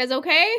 guys okay?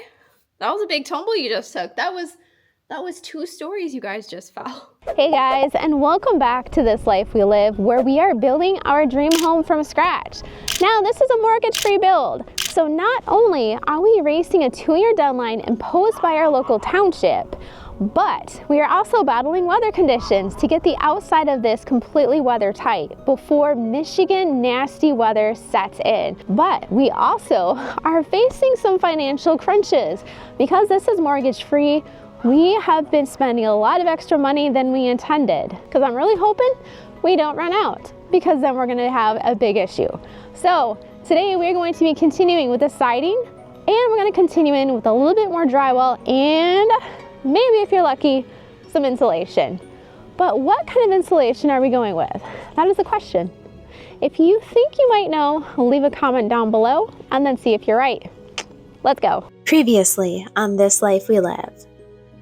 That was a big tumble you just took. That was 2 stories you guys just fell. Hey guys, and welcome back to This Life We Live, where we are building our dream home from scratch. Now, this is a mortgage-free build, so not only are we racing a 2-year deadline imposed by our local township, but we are also battling weather conditions to get the outside of this completely weather tight before Michigan nasty weather sets in. But we also are facing some financial crunches. Because this is mortgage free, we have been spending a lot of extra money than we intended, because I'm really hoping we don't run out, because then we're going to have a big issue. So today we're going to be continuing with the siding, and we're going to continue in with a little bit more drywall and maybe, if you're lucky, some insulation. But what kind of insulation are we going with? That is the question. If you think you might know, leave a comment down below and then see if you're right. Let's go. Previously on This Life We Live,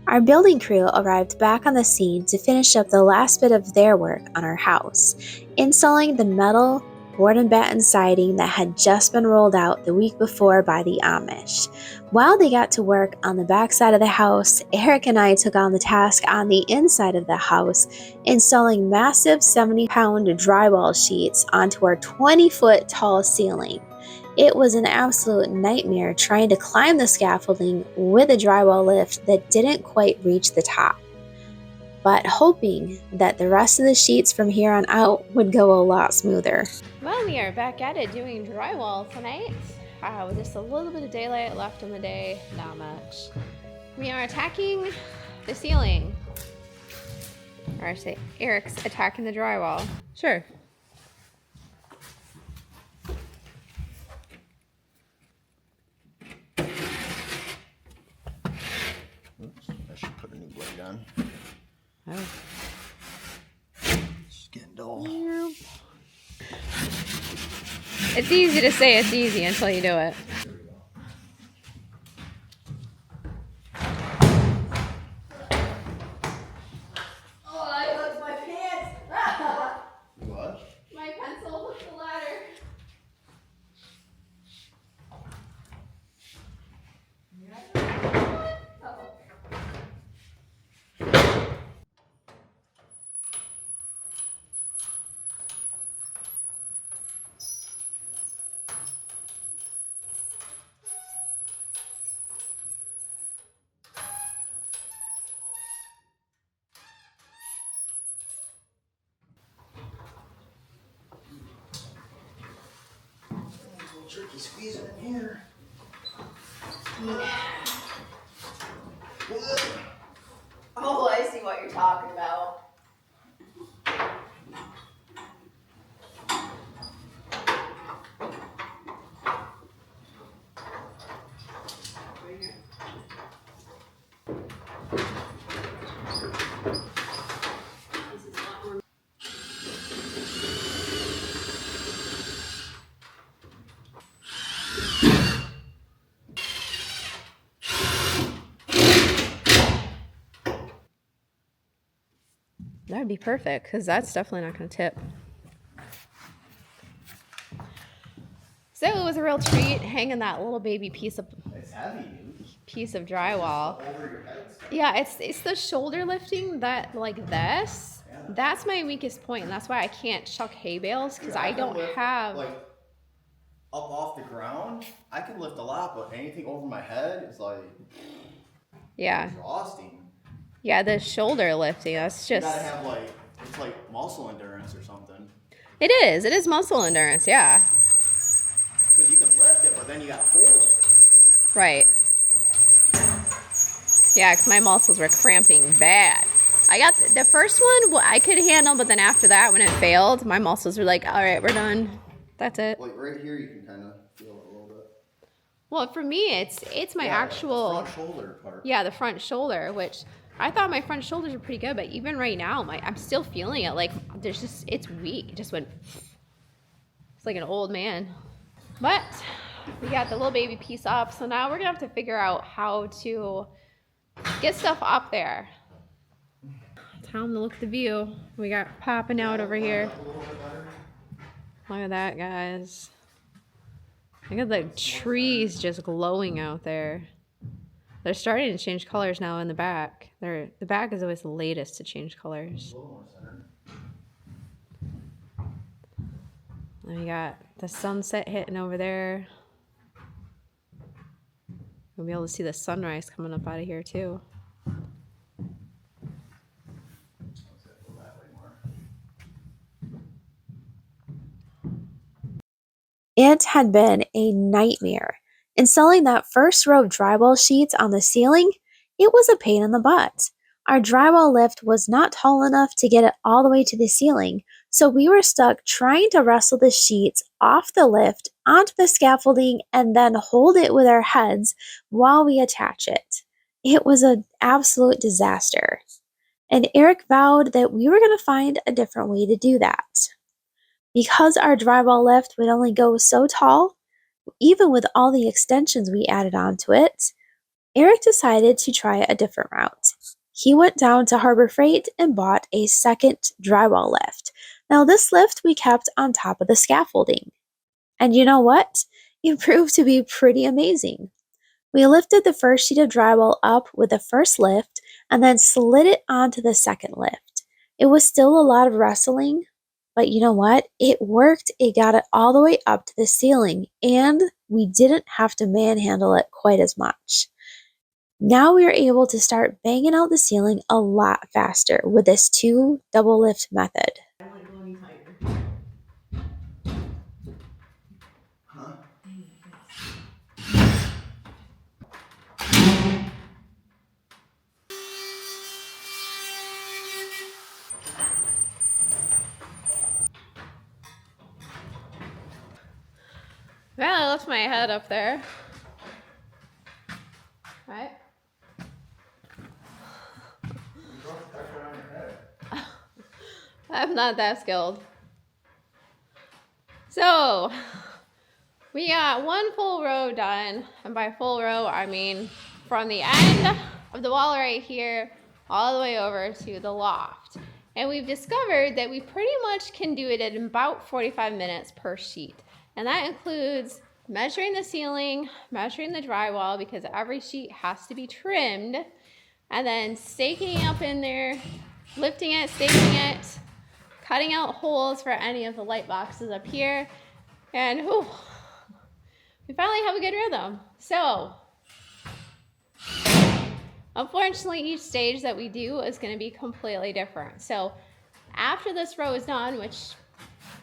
our building crew arrived back on the scene to finish up the last bit of their work on our house, installing the metal board and batten siding that had just been rolled out the week before by the Amish. While they got to work on the back side of the house, Eric and I took on the task on the inside of the house, installing massive 70-pound drywall sheets onto our 20-foot tall ceiling. It was an absolute nightmare trying to climb the scaffolding with a drywall lift that didn't quite reach the top, but hoping that the rest of the sheets from here on out would go a lot smoother. Well, we are back at it doing drywall tonight. With just a little bit of daylight left in the day, not much. We are attacking the ceiling. Or I say Eric's attacking the drywall. Sure. Oops, I should put a new blade on. Oh. It's getting dull. It's easy to say it's easy until you do it. Oh, I hooked my pants. What? My pencil hooked the ladder. Tricky squeezing in here. Oh, I see what you're talking about. That would be perfect, because that's definitely not going to tip. So it was a real treat hanging that little baby piece of It's heavy, dude. drywall. Over your head. Yeah, it's the shoulder lifting that, like this, that's my weakest point, and that's why I can't chuck hay bales, because I don't have... Like, up off the ground, I can lift a lot, but anything over my head is like... Yeah. Exhausting. Yeah, the shoulder lifting, that's just... You gotta have like, it's like muscle endurance or something. It is muscle endurance, yeah. Because you can lift it, but then you gotta hold it. Right. Yeah, because my muscles were cramping bad. I got the first one I could handle, but then after that, when it failed, my muscles were like, all right, we're done. That's it. Like right here, you can kind of feel it a little bit. Well, for me, it's my actual... The front shoulder part. Yeah, the front shoulder, which I thought my front shoulders were pretty good, but even right now, I'm still feeling it. Like, there's just, it's weak. It just went... It's like an old man. But we got the little baby piece up, so now we're going to have to figure out how to get stuff up there. Tell them to look at the view we got popping out over here. Look at that, guys. Look at the trees just glowing out there. They're starting to change colors now in the back. The back is always the latest to change colors. And we got the sunset hitting over there. We'll be able to see the sunrise coming up out of here too. It had been a nightmare. Installing that first row of drywall sheets on the ceiling, it was a pain in the butt. Our drywall lift was not tall enough to get it all the way to the ceiling, so we were stuck trying to wrestle the sheets off the lift onto the scaffolding and then hold it with our heads while we attach it. It was an absolute disaster. And Eric vowed that we were going to find a different way to do that. Because our drywall lift would only go so tall, even with all the extensions we added onto it, Eric decided to try a different route. He went down to Harbor Freight and bought a second drywall lift. Now this lift we kept on top of the scaffolding. And you know what? It proved to be pretty amazing. We lifted the first sheet of drywall up with the first lift and then slid it onto the second lift. It was still a lot of wrestling, but you know what? It worked. It got it all the way up to the ceiling, and we didn't have to manhandle it quite as much. Now we are able to start banging out the ceiling a lot faster with this 2 double lift method. Well, I left my head up there. Right? I'm not that skilled. So, we got one full row done. And by full row, I mean from the end of the wall right here all the way over to the loft. And we've discovered that we pretty much can do it in about 45 minutes per sheet. And that includes measuring the ceiling, measuring the drywall, because every sheet has to be trimmed, and then staking up in there, lifting it, staking it, cutting out holes for any of the light boxes up here. And whew, we finally have a good rhythm. So, unfortunately, each stage that we do is going to be completely different. So, after this row is done, which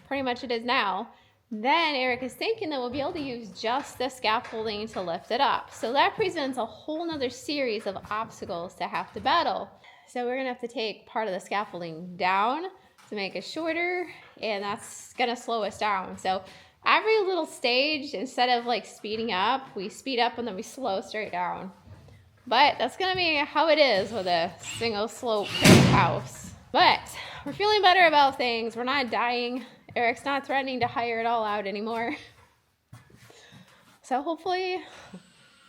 pretty much it is now, then Eric is thinking that we'll be able to use just the scaffolding to lift it up. So that presents a whole nother series of obstacles to have to battle. So we're gonna have to take part of the scaffolding down to make it shorter, and that's gonna slow us down. So every little stage, instead of like speeding up, we speed up and then we slow straight down. But that's gonna be how it is with a single slope house. But we're feeling better about things. We're not dying. Eric's not threatening to hire it all out anymore. So hopefully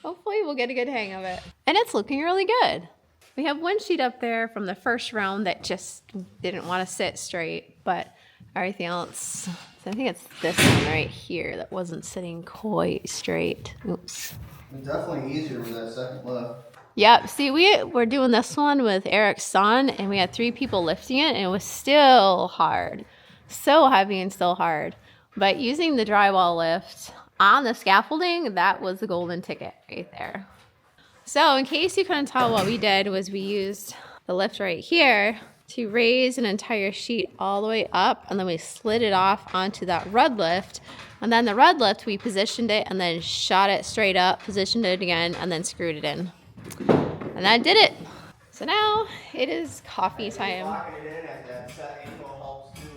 we'll get a good hang of it. And it's looking really good. We have one sheet up there from the first round that just didn't want to sit straight, but everything else, I think it's this one right here that wasn't sitting quite straight. Oops. It's definitely easier with that second lift. Yep, see, we're doing this one with Eric's son, and we had 3 people lifting it, and it was still hard. So heavy and still hard. But using the drywall lift on the scaffolding, that was the golden ticket right there. So in case you couldn't tell, what we did was we used the lift right here to raise an entire sheet all the way up, and then we slid it off onto that red lift. And then the red lift, we positioned it and then shot it straight up, positioned it again, and then screwed it in. And that did it. So now it is coffee time. Locking it in at that set angle helps too.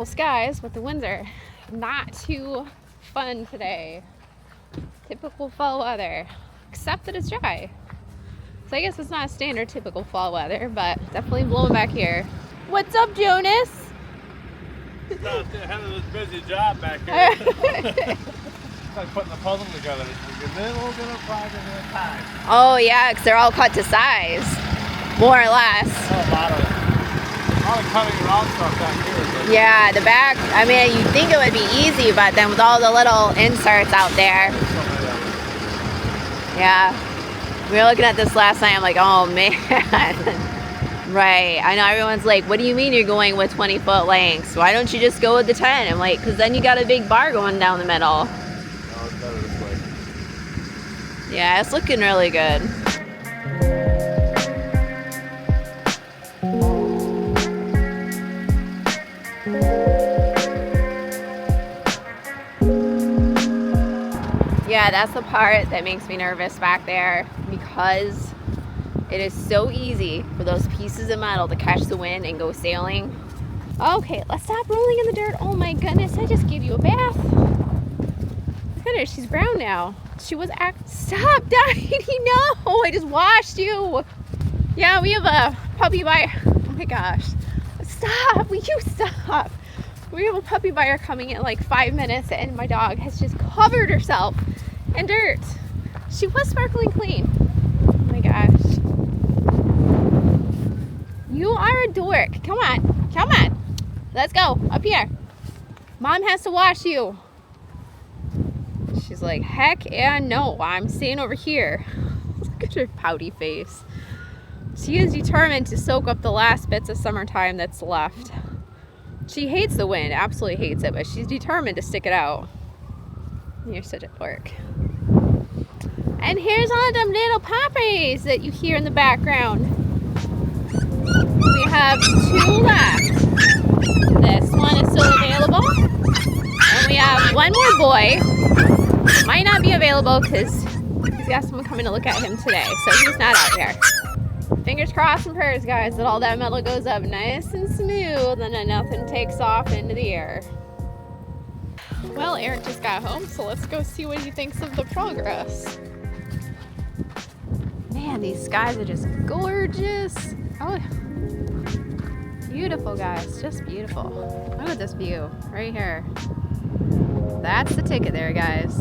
beautiful skies, but the winds are not too fun today. Typical fall weather, except that it's dry. So I guess it's not standard typical fall weather, but definitely blowing back here. What's up, Jonas? Not having this busy job back here. It's like putting the puzzle together. It's a little bit of project at a time. Oh yeah, because they're all cut to size, more or less. A lot of cutting around stuff back here. But Yeah, the back, I mean, you'd think it would be easy, but then with all the little inserts out there. Yeah. We were looking at this last night, I'm like, oh man. Right, I know everyone's like, what do you mean you're going with 20-foot lengths? Why don't you just go with the 10? I'm like, because then you got a big bar going down the middle. no, it's better this way. Yeah, it's looking really good. Yeah, that's the part that makes me nervous back there, because it is so easy for those pieces of metal to catch the wind and go sailing. Okay, let's stop rolling in the dirt. Oh my goodness, I just gave you a bath. Look at her, she's brown now. She was stop, Daddy, no, I just washed you. Yeah, we have a puppy buyer. Oh my gosh, stop, will you stop? We have a puppy buyer coming in like 5 minutes, and my dog has just covered herself in dirt. She was sparkling clean. Oh my gosh. You are a dork. Come on, come on. Let's go, up here. Mom has to wash you. She's like, heck yeah, no, I'm staying over here. Look at her pouty face. She is determined to soak up the last bits of summertime that's left. She hates the wind, absolutely hates it, but she's determined to stick it out. You're such a dork. And here's all them little poppies that you hear in the background. We have 2 left. This one is still available. And we have one more boy. Might not be available because he's got someone coming to look at him today, so he's not out there. Fingers crossed and prayers, guys, that all that metal goes up nice and smooth and then nothing takes off into the air. Well, Eric just got home, so let's go see what he thinks of the progress. Man, these skies are just gorgeous. Oh, beautiful, guys, just beautiful. Look at this view right here. That's the ticket there, guys.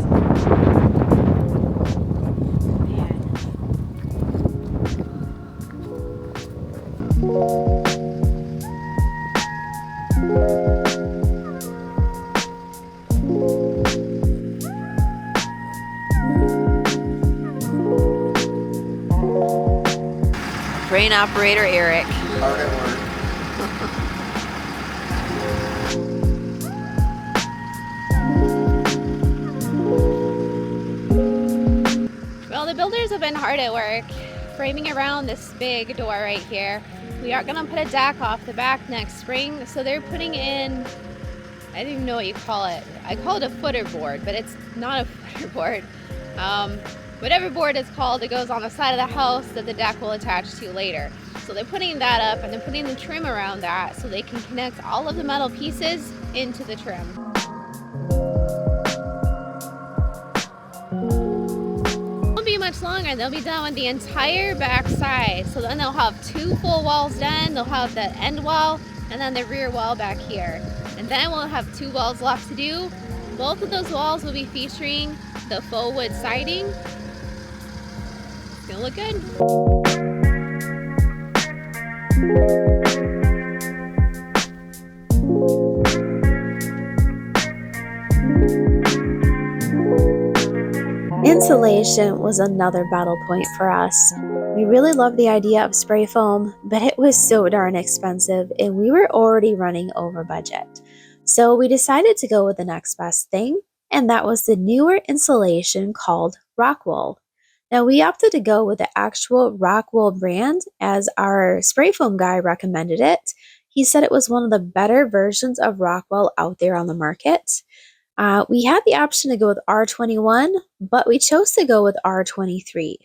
Brain operator Eric. Hard at work. Well, the builders have been hard at work framing around this big door right here. We are gonna put a deck off the back next spring, so they're putting in, I don't even know what you call it. I call it a footer board, but it's not a footer board. Whatever board it's called, it goes on the side of the house that the deck will attach to later. So they're putting that up and they're putting the trim around that so they can connect all of the metal pieces into the trim. Won't be much longer, they'll be done with the entire back side. So then they'll have 2 full walls done, they'll have the end wall and then the rear wall back here. And then we'll have 2 walls left to do. Both of those walls will be featuring the faux wood siding. It's gonna look good. Insulation was another battle point for us. We really loved the idea of spray foam, but it was so darn expensive and we were already running over budget. So we decided to go with the next best thing, and that was the newer insulation called Rockwool. Now we opted to go with the actual Rockwool brand as our spray foam guy recommended it. He said it was one of the better versions of Rockwool out there on the market. We had the option to go with R21, but we chose to go with R23.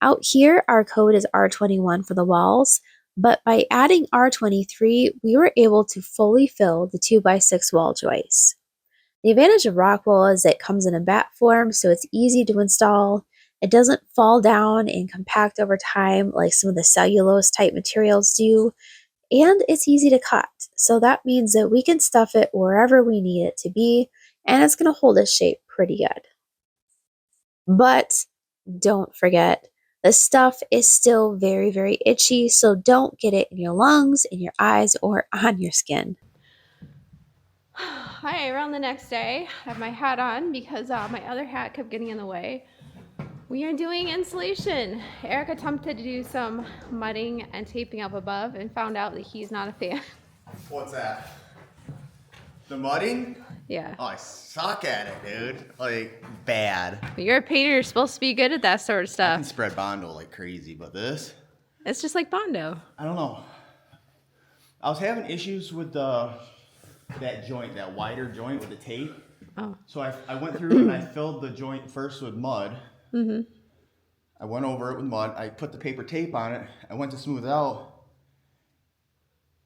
Out here, our code is R21 for the walls, But by adding R23, we were able to fully fill the 2x6 wall joists. The advantage of rock wool is it comes in a batt form, so it's easy to install. It doesn't fall down and compact over time like some of the cellulose type materials do, and it's easy to cut. So that means that we can stuff it wherever we need it to be, and it's going to hold its shape pretty good. But don't forget, the stuff is still very, very itchy, so don't get it in your lungs, in your eyes, or on your skin. Hi, around the next day, I have my hat on because my other hat kept getting in the way. We are doing insulation. Eric attempted to do some mudding and taping up above and found out that he's not a fan. What's that? The mudding? Yeah. Oh, I suck at it, dude. Like, bad. But you're a painter, you're supposed to be good at that sort of I stuff. can spread Barndo like crazy, but this? It's just like Barndo. I don't know. I was having issues with that joint, that wider joint with the tape. Oh. So I went through and I filled the joint first with mud. Mm-hmm. I went over it with mud. I put the paper tape on it. I went to smooth it out.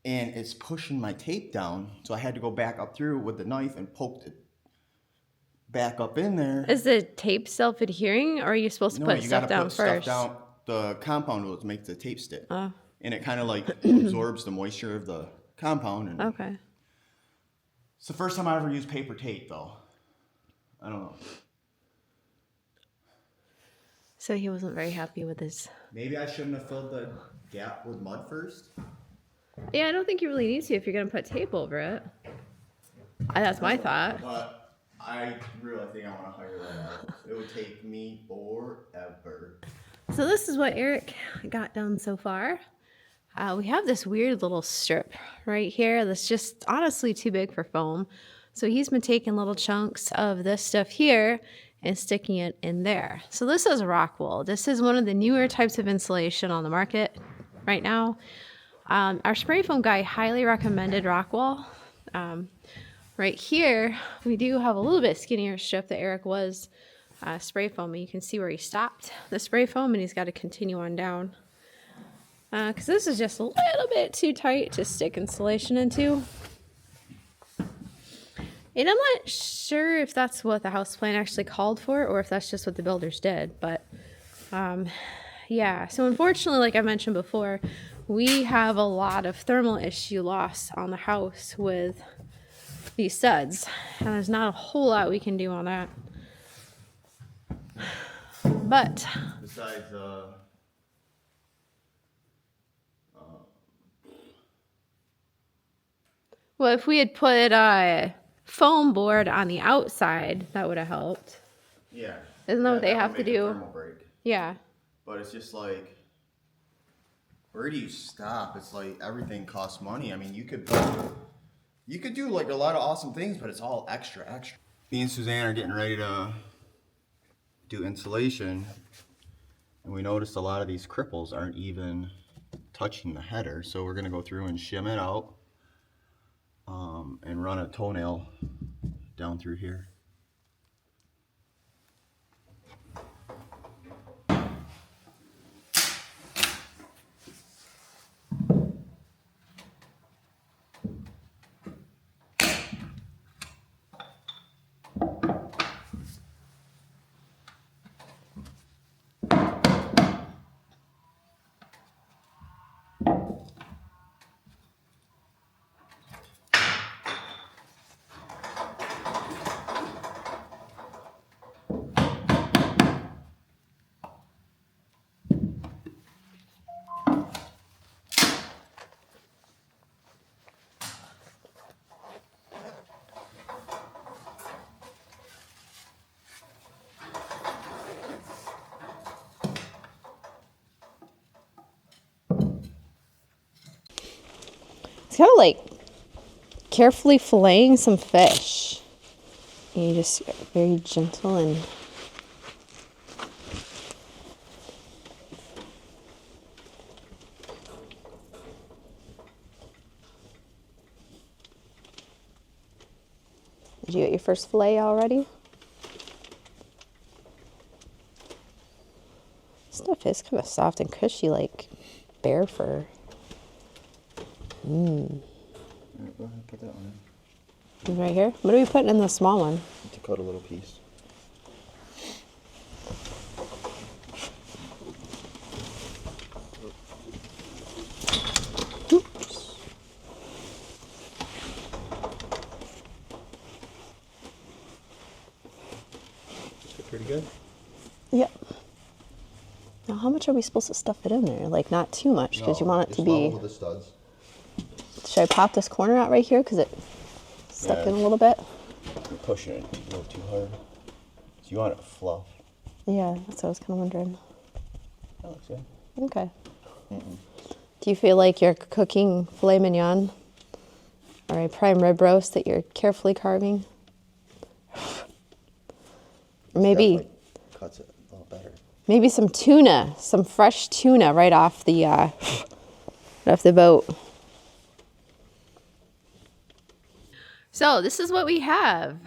And it's pushing my tape down. So I had to go back up through with the knife and poke it back up in there. Is the tape self-adhering, or are you supposed to put stuff down first? Stuff down. The compound will make the tape stick. Oh. And it kind of like absorbs the moisture of the compound. And Okay. it's the first time I ever used paper tape, though. I don't know. So he wasn't very happy with his... Maybe I shouldn't have filled the gap with mud first. Yeah, I don't think you really need to if you're going to put tape over it. That's my thought. But I really think I want to hire that out. It would take me forever. So this is what Eric got done so far. We have this weird little strip right here that's just honestly too big for foam. So he's been taking little chunks of this stuff here and sticking it in there. So this is rock wool. This is one of the newer types of insulation on the market right now. Our spray foam guy highly recommended rock wool. Right here, we do have a little bit skinnier strip that Eric was spray foaming. You can see where he stopped the spray foam and he's got to continue on down. Because this is just a little bit too tight to stick insulation into. And I'm not sure if that's what the house plan actually called for or if that's just what the builders did. But yeah, so unfortunately, like I mentioned before, we have a lot of thermal issue loss on the house with these studs. And there's not a whole lot we can do on that. But besides, well, if we had put a foam board on the outside, that would have helped. yeah. Isn't that what they would have to make a do? thermal break. Yeah. But it's just like, where do you stop? It's like everything costs money. I mean, you could do like a lot of awesome things, but it's all extra. Me and Suzanne are getting ready to do insulation, and we noticed a lot of these cripples aren't even touching the header, so we're gonna go through and shim it out and run a toenail down through here. It's kind of like carefully filleting some fish. And you just very gentle and Did you get your first fillet already? Stuff is kind of soft and cushy like bear fur. Alright, go ahead and put that one in. Right here? What are we putting in the small one? To cut a little piece. Oops. Pretty good. Yep. Now, how much are we supposed to stuff it in there? Like, not too much, because you want it to just be... level with the studs. Should I pop this corner out right here, because it stuck in a little bit? You're pushing it a little too hard. So you want it fluff. Yeah, that's what I was kind of wondering. That looks good. Okay. Do you feel like you're cooking filet mignon or a prime rib roast that you're carefully carving? Or maybe Definitely cuts it a little better. maybe some tuna, some fresh tuna right off the boat. So this is what we have.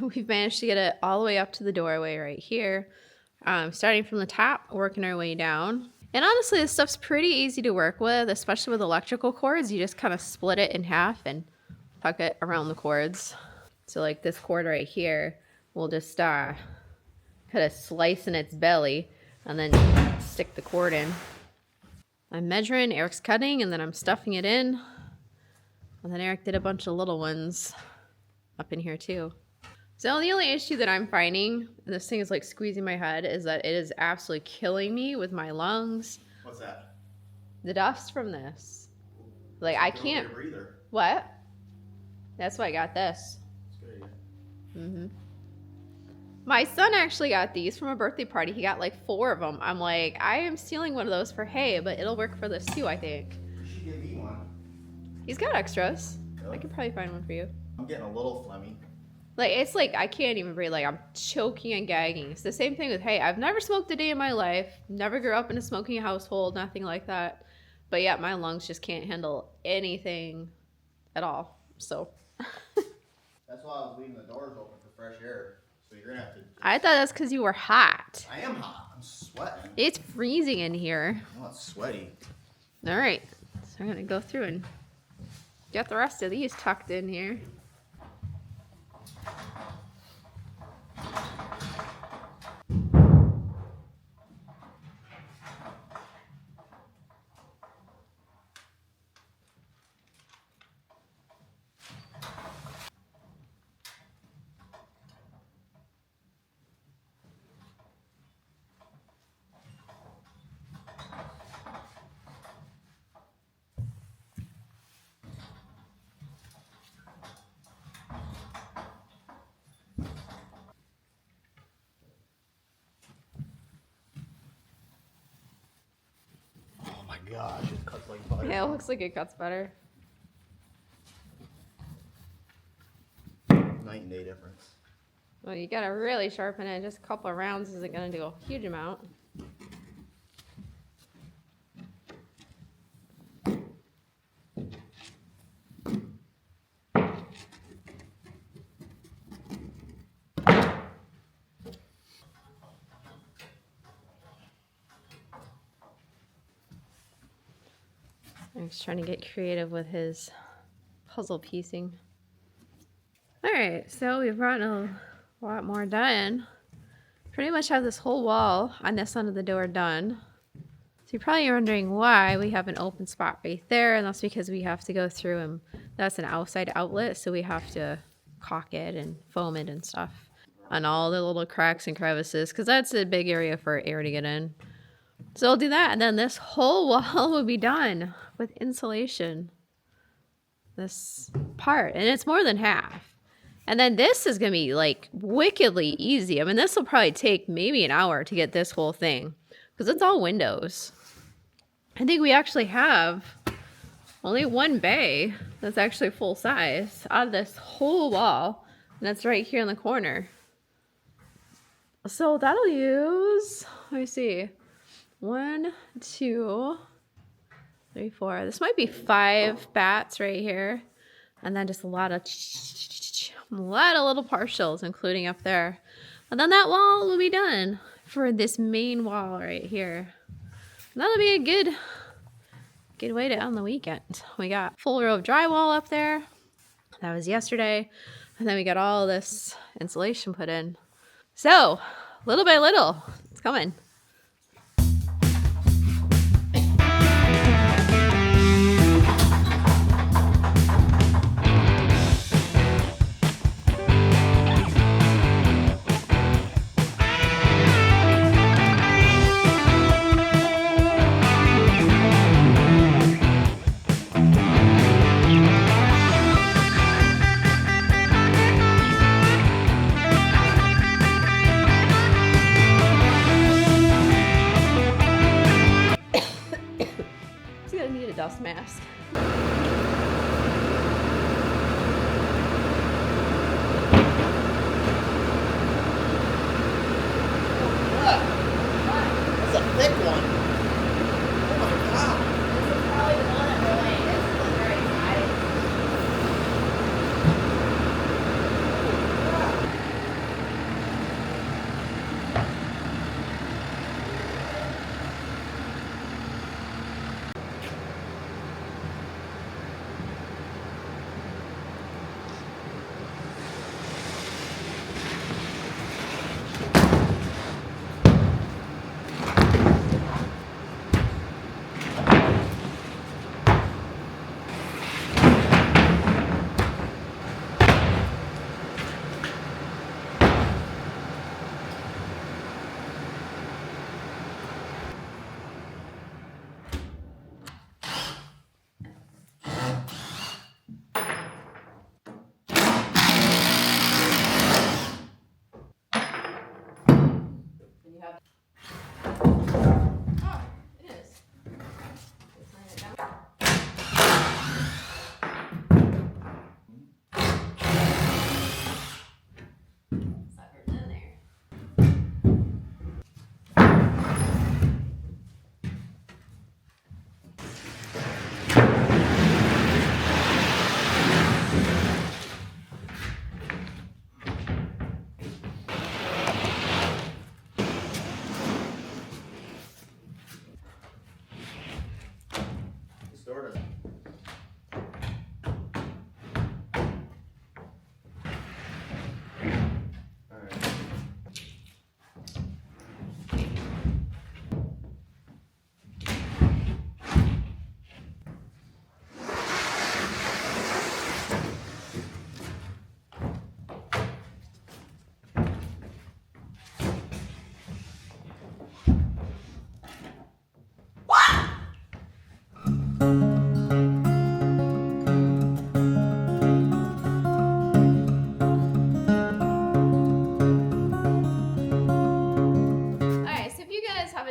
We've managed to get it all the way up to the doorway right here. Starting from the top, working our way down. And honestly, this stuff's pretty easy to work with, especially with electrical cords. You just kind of split it in half and tuck it around the cords. So like this cord right here, we'll just cut a slice in its belly and then stick the cord in. I'm measuring, Eric's cutting, and then I'm stuffing it in. And then Eric did a bunch of little ones up in here too. So the only issue that I'm finding, and this thing is like squeezing my head, is that it is absolutely killing me with my lungs. What's that? The dust from this. Like I can't. Breather. What? That's why I got this. That's good. My son actually got these from a birthday party. He got like 4 of them. I'm like, I am stealing one of those for hay, but it'll work for this too, I think. You should give me one. He's got extras. Really? I could probably find one for you. I'm getting a little phlegmy. Like, it's like, I can't even breathe. Like, I'm choking and gagging. It's the same thing with hay. I've never smoked a day in my life. Never grew up in a smoking household. Nothing like that. But yeah, my lungs just can't handle anything at all. So. That's why I was leaving the doors open for fresh air. So you're going to have to... I thought that's because you were hot. I am hot. I'm sweating. It's freezing in here. I'm not sweaty. All right. So I'm going to go through and get the rest of these tucked in here. Oh my gosh, it cuts like butter. Yeah, it looks like it cuts better. Night and day difference. Well, you gotta really sharpen it. Just a couple of rounds isn't gonna do a huge amount. Eric's trying to get creative with his puzzle piecing. Alright, so we've brought a lot more done. Pretty much have this whole wall on this end of the door done. So you're probably wondering why we have an open spot right there, and that's because we have to go through and that's an outside outlet, so we have to caulk it and foam it and stuff on all the little cracks and crevices, because that's a big area for air to get in. So we'll do that, and then this whole wall will be done with insulation. This part, and it's more than half. And then this is gonna be like wickedly easy. I mean, this will probably take maybe an hour to get this whole thing, because it's all windows. I think we actually have only one bay that's actually full size out of this whole wall, and that's right here in the corner. So that'll use, let me see, 1, 2, 3, 4. This might be 5 bats right here, and then just a lot of little partials, including up there. And then that wall will be done for this main wall right here. And that'll be a Good way to end the weekend. We got full row of drywall up there. That was yesterday. And then we got all this insulation put in. So, little by little, it's coming. Dust mask. That's a thick one. Oh my god. This is probably the one that really is very tight.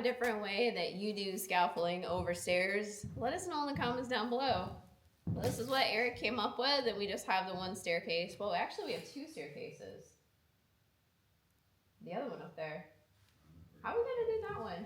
Different way that you do scaffolding over stairs, let us know in the comments down below. This is what Eric came up with, and we just have the one staircase. Well, actually we have two staircases. The other one up there. How are we gonna do that one?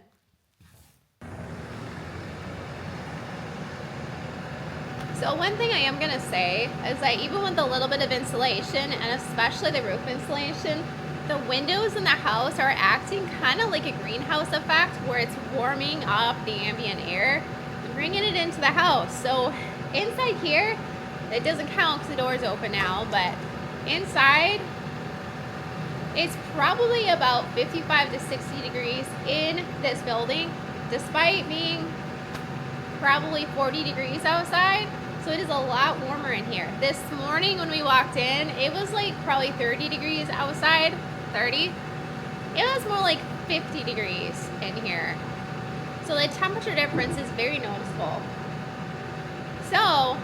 So one thing I am gonna say is that even with a little bit of insulation, and especially the roof insulation, the windows in the house are acting kind of like a greenhouse effect where it's warming up the ambient air and bringing it into the house. So inside here, it doesn't count because the door's open now, but inside, it's probably about 55 to 60 degrees in this building, despite being probably 40 degrees outside. So it is a lot warmer in here. This morning when we walked in, it was like probably 30 degrees outside. 30. It was more like 50 degrees in here. So the temperature difference is very noticeable. So,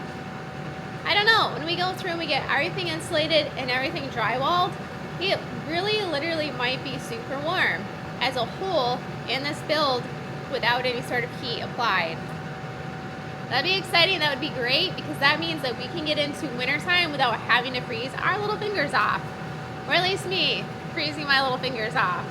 I don't know, when we go through and we get everything insulated and everything drywalled, it really literally might be super warm as a whole in this build without any sort of heat applied. That'd be exciting, that would be great, because that means that we can get into wintertime without having to freeze our little fingers off. Or at least me, freezing my little fingers off.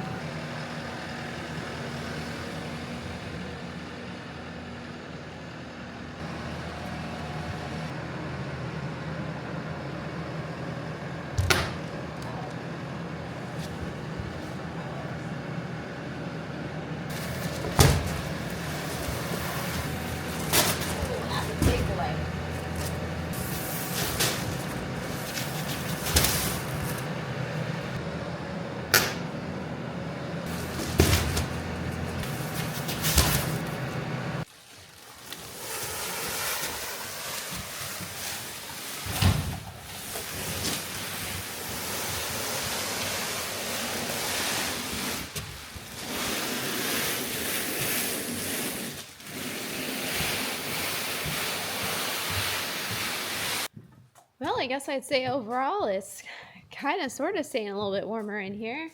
Well, I guess I'd say overall it's kind of sort of staying a little bit warmer in here.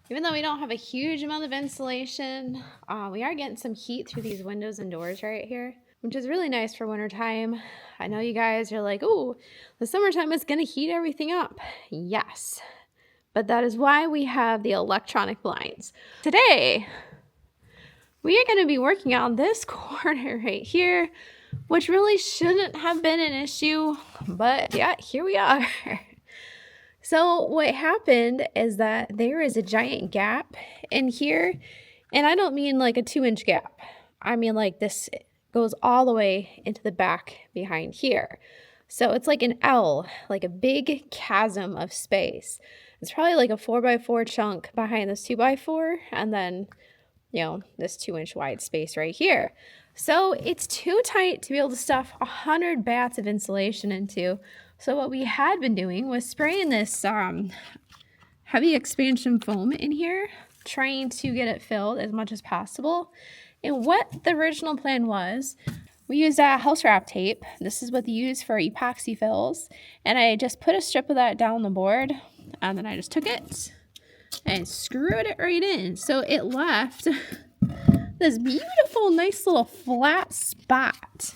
Even though we don't have a huge amount of insulation, we are getting some heat through these windows and doors right here, which is really nice for wintertime. I know you guys are like, oh, the summertime is going to heat everything up. Yes, but that is why we have the electronic blinds. Today, we are going to be working on this corner right here, which really shouldn't have been an issue, but yeah, here we are. So what happened is that there is a giant gap in here, and I don't mean like a 2-inch gap. I mean like this goes all the way into the back behind here. So it's like an L, like a big chasm of space. It's probably like a 4x4 chunk behind this 2x4, and then, you know, this 2-inch wide space right here. So it's too tight to be able to stuff 100 bats of insulation into. So what we had been doing was spraying this heavy expansion foam in here, trying to get it filled as much as possible. And what the original plan was, we used house wrap tape. This is what they use for epoxy fills. And I just put a strip of that down the board, and then I just took it and screwed it right in. So it left this beautiful, nice little flat spot.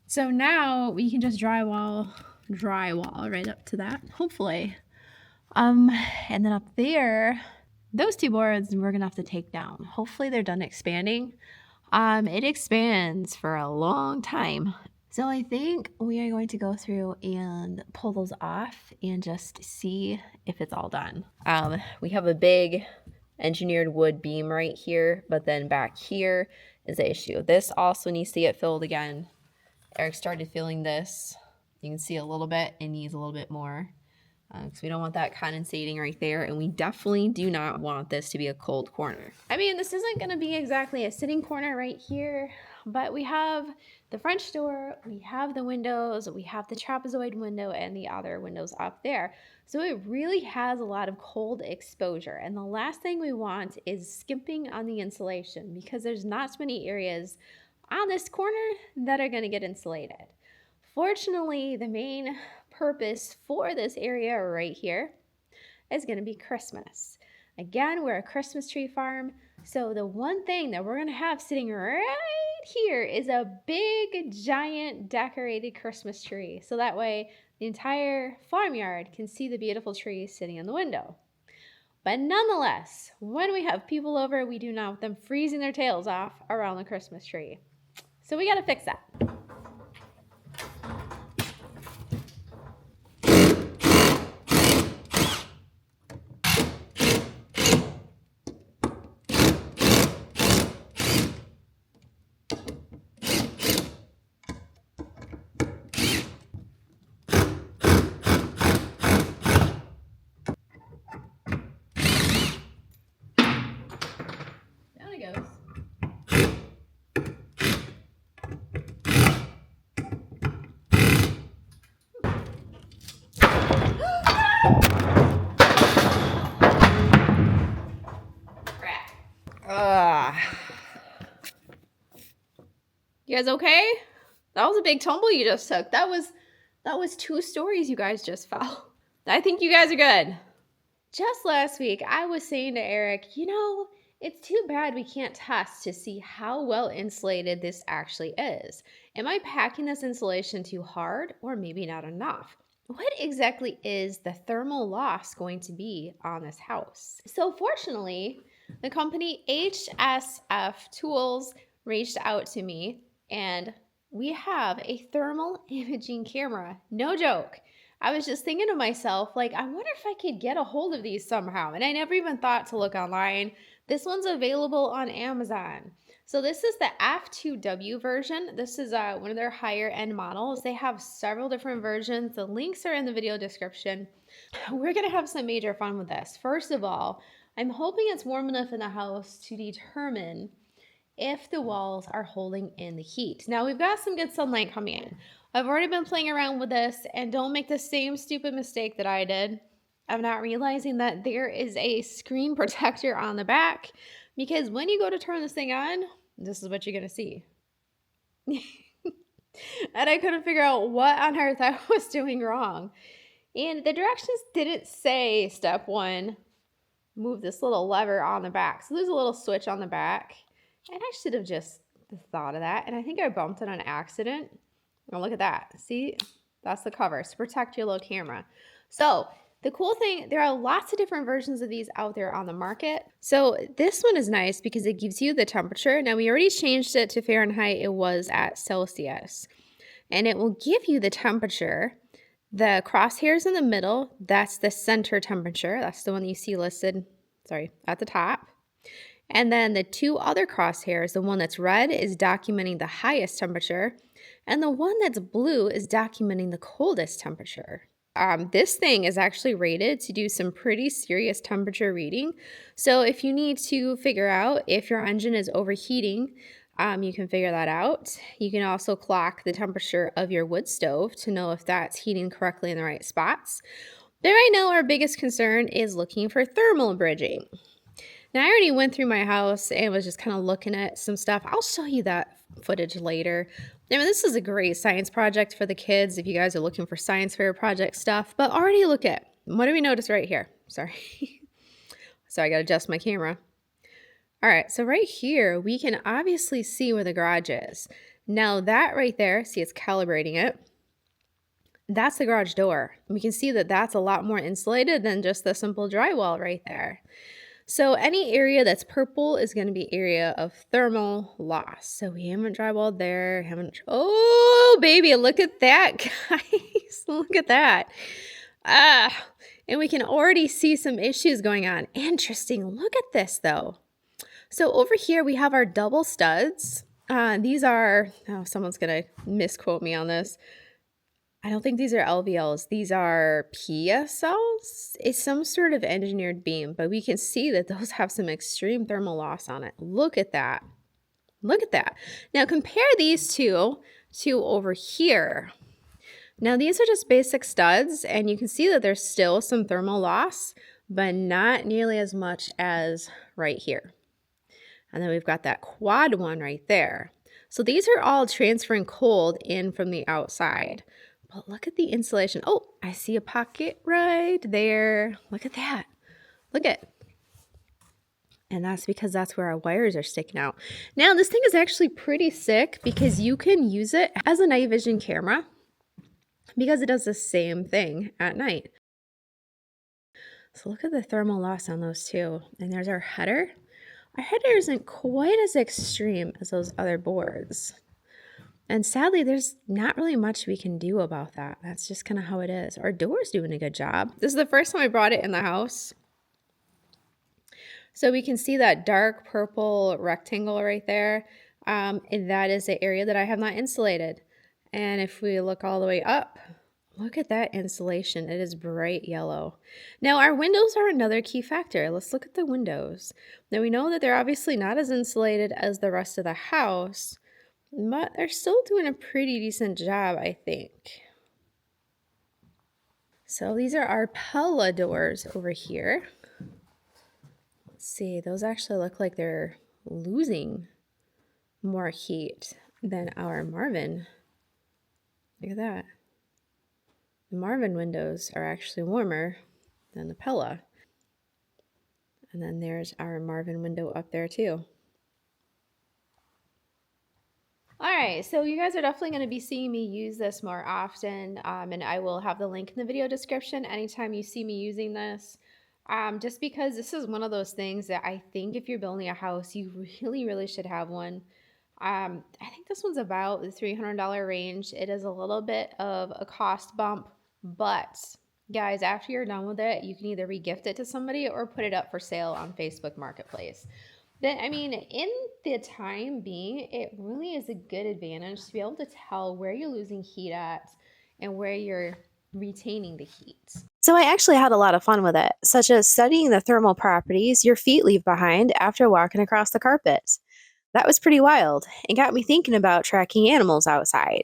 So now we can just drywall right up to that, hopefully. And then up there, those two boards we're gonna have to take down. Hopefully they're done expanding. It expands for a long time. So I think we are going to go through and pull those off and just see if it's all done. We have a big engineered wood beam right here, but then back here is the issue. This also needs to get filled again. Eric started filling this. You can see a little bit, it needs a little bit more because we don't want that condensating right there, and we definitely do not want this to be a cold corner. I mean, this isn't going to be exactly a sitting corner right here, but we have the French door, we have the windows, we have the trapezoid window and the other windows up there. So it really has a lot of cold exposure, and the last thing we want is skimping on the insulation because there's not so many areas on this corner that are going to get insulated. Fortunately, the main purpose for this area right here is going to be Christmas. Again, we're a Christmas tree farm, so the one thing that we're going to have sitting right here is a big, giant decorated Christmas tree. So that way the entire farmyard can see the beautiful tree sitting in the window. But nonetheless, when we have people over, we do not want them freezing their tails off around the Christmas tree. So we got to fix that. Down it goes. You guys okay? That was a big tumble you just took. That was 2 stories you guys just fell. I think you guys are good. Just last week, I was saying to Eric, you know, it's too bad we can't test to see how well insulated this actually is. Am I packing this insulation too hard or maybe not enough? What exactly is the thermal loss going to be on this house? So fortunately, the company HSFTOOLS reached out to me, and we have a thermal imaging camera. No joke. I was just thinking to myself, like, I wonder if I could get a hold of these somehow. And I never even thought to look online. This one's available on Amazon. So this is the F2W version. This is one of their higher end models. They have several different versions. The links are in the video description. We're gonna have some major fun with this. First of all, I'm hoping it's warm enough in the house to determine if the walls are holding in the heat. Now we've got some good sunlight coming in. I've already been playing around with this, and don't make the same stupid mistake that I did of not realizing that there is a screen protector on the back, because when you go to turn this thing on, this is what you're gonna see. And I couldn't figure out what on earth I was doing wrong. And the directions didn't say step 1, move this little lever on the back. So there's a little switch on the back. And I should have just thought of that. And I think I bumped it on accident. Oh, look at that. See, that's the cover. So protect your little camera. So the cool thing, there are lots of different versions of these out there on the market. So this one is nice because it gives you the temperature. Now we already changed it to Fahrenheit. It was at Celsius. And it will give you the temperature. The crosshairs in the middle, that's the center temperature. That's the one that you see listed, at the top. And then the 2 other crosshairs, the one that's red is documenting the highest temperature, and the one that's blue is documenting the coldest temperature. This thing is actually rated to do some pretty serious temperature reading. So if you need to figure out if your engine is overheating, you can figure that out. You can also clock the temperature of your wood stove to know if that's heating correctly in the right spots. But right now, our biggest concern is looking for thermal bridging. Now, I already went through my house and was just kind of looking at some stuff. I'll show you that footage later. I mean, this is a great science project for the kids if you guys are looking for science fair project stuff. But already look at, what do we notice right here? Sorry, I got to adjust my camera. All right, so right here, we can obviously see where the garage is. Now that right there, see it's calibrating it. That's the garage door. We can see that that's a lot more insulated than just the simple drywall right there. So any area that's purple is going to be area of thermal loss. So we haven't drywalled there. Oh, baby, look at that, guys. Look at that. And we can already see some issues going on. Interesting. Look at this, though. So over here, we have our double studs. These are, someone's going to misquote me on this. I don't think these are LVLs. These are PSLs. It's some sort of engineered beam, but we can see that those have some extreme thermal loss on it. Look at that. Look at that. Now compare these two to over here. Now these are just basic studs, and you can see that there's still some thermal loss, but not nearly as much as right here. And then we've got that quad one right there. So these are all transferring cold in from the outside. But look at the insulation. Oh, I see a pocket right there. Look at that. Look at. And that's because that's where our wires are sticking out. Now, this thing is actually pretty sick because you can use it as a night vision camera because it does the same thing at night. So look at the thermal loss on those two. And there's our header. Our header isn't quite as extreme as those other boards. And sadly, there's not really much we can do about that. That's just kind of how it is. Our door's doing a good job. This is the first time I brought it in the house. So we can see that dark purple rectangle right there. And that is the area that I have not insulated. And if we look all the way up, look at that insulation. It is bright yellow. Now, our windows are another key factor. Let's look at the windows. Now, we know that they're obviously not as insulated as the rest of the house, but they're still doing a pretty decent job, I think. So these are our Pella doors over here. Let's see, those actually look like they're losing more heat than our Marvin. Look at that. The Marvin windows are actually warmer than the Pella. And then there's our Marvin window up there too. All right, so you guys are definitely going to be seeing me use this more often, and I will have the link in the video description anytime you see me using this, just because this is one of those things that I think if you're building a house, you really should have one. I think this one's about the $300 range. It is a little bit of a cost bump, but guys, after you're done with it, you can either regift it to somebody or put it up for sale on Facebook Marketplace. Then, I mean, in the time being, it really is a good advantage to be able to tell where you're losing heat at and where you're retaining the heat. So I actually had a lot of fun with it, such as studying the thermal properties your feet leave behind after walking across the carpet. That was pretty wild and got me thinking about tracking animals outside.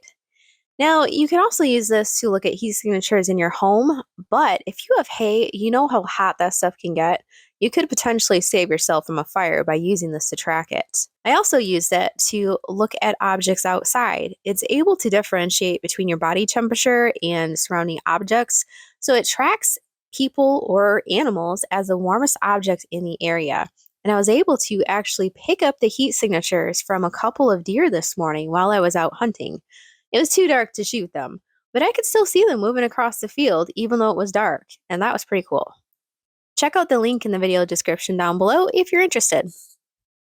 Now, you can also use this to look at heat signatures in your home, but if you have hay, you know how hot that stuff can get. You could potentially save yourself from a fire by using this to track it. I also use it to look at objects outside. It's able to differentiate between your body temperature and surrounding objects, so it tracks people or animals as the warmest object in the area. And I was able to actually pick up the heat signatures from a couple of deer this morning while I was out hunting. It was too dark to shoot them, but I could still see them moving across the field even though it was dark, and that was pretty cool. Check out the link in the video description down below if you're interested.